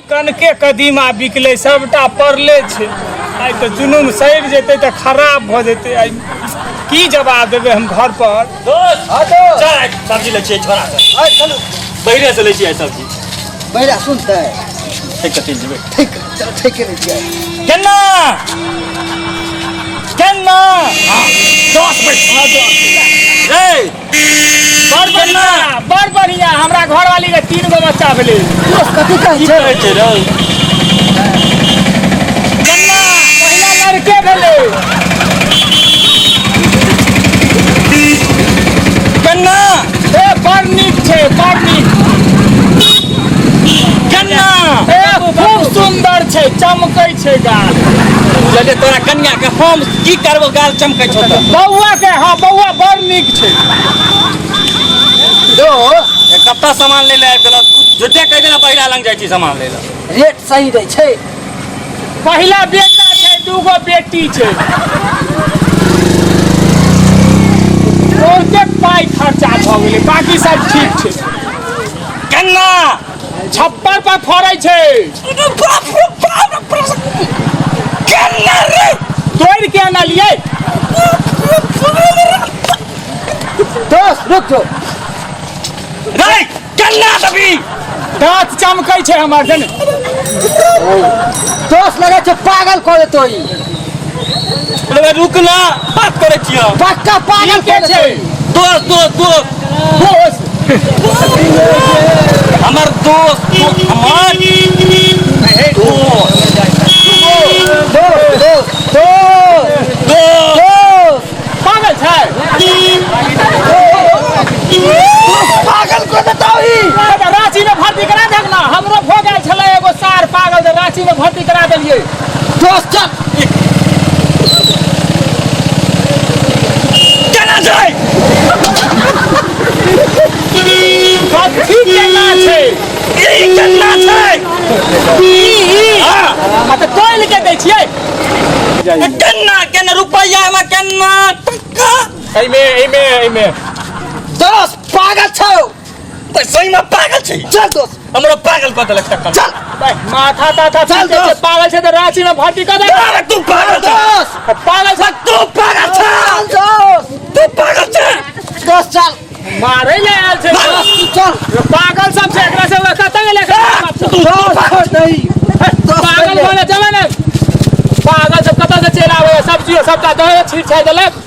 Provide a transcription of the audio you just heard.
कनके कदीमा बिकले सबटा पड़ले छे आई तो जुनून सड़ जेते तो खराब भ जेते आई की जवाब देबे हम घर पर दोस्त चल सब्जी ले छिए छोरा से चलो बहिरे से ले छिए सब्जी बहिरा सुनते ठीक कथि जेबे ठीक चल ठीक ले छिए केना केना हां 10 मिनट ए बड़ बढ़िया हमरा घर वाली के 3 गो बच्चा भेले दोस्त कथि कहै छै रे केना पहिला लड़के भेले केना ए बड़ नीक छे बड़ नीक केना ए खूब सुंदर छे चमकै छे गाल जले तोरा कन्या के हम की करबो गाल चमकै छौ त बौआ के हां बौआ बड़ नीक छे दो एक कत्ता सामान ले ले आबि गेल झूठे कह देना पहिला लंग जाइ छी सामान ले ले रेट सही दै छै पहिला बेटा छे 2 गो बेटी छे बहुते पाई खर्चा भ गेले बाकी सब ठीक छे केना छप्पर पर फरै छे केना रे तोड़ के आनलिए दोस्त रुक जो रे केना दबी दांत चमकै छे हमर जन दोस्त लगे छै पागल कर देतो ई रे रुक ना बात करे छियो पक्का पागल के कर छे देतो दोस्त दोस्त हमर दोस्त हमर दोस्त पागल छे पागल कर देतो ई रांची में भर्ती करा देख ना हमरो भो गेल छले एगो सार पागल जे रांची में भर्ती करा देलिए दोस्त चल केना जाय कथी केना छे ई केना छै हां त तोल के दै छिए केना रुपया में केना टका एमे दोस्त पागल छौ सही में पागल छै चल दोस्त हमरो पागल क देलक टका चल माथा ताथा चल चल दोस्त। पागल छे त रांची में भर्ती कर दे अरे तू पागल छै दोस्त पागल छे तू पागल छै चल दोस्त तू पागल छै दोस्त चल मारे ले आयल छे दोस्त चल पागल सब से एकरा से कत गेले दोस्त छोड़ दई पागल बोले चले ने पागल सब कत से चल आवे सब्जी सबटा दहे छीट छाड़ देलक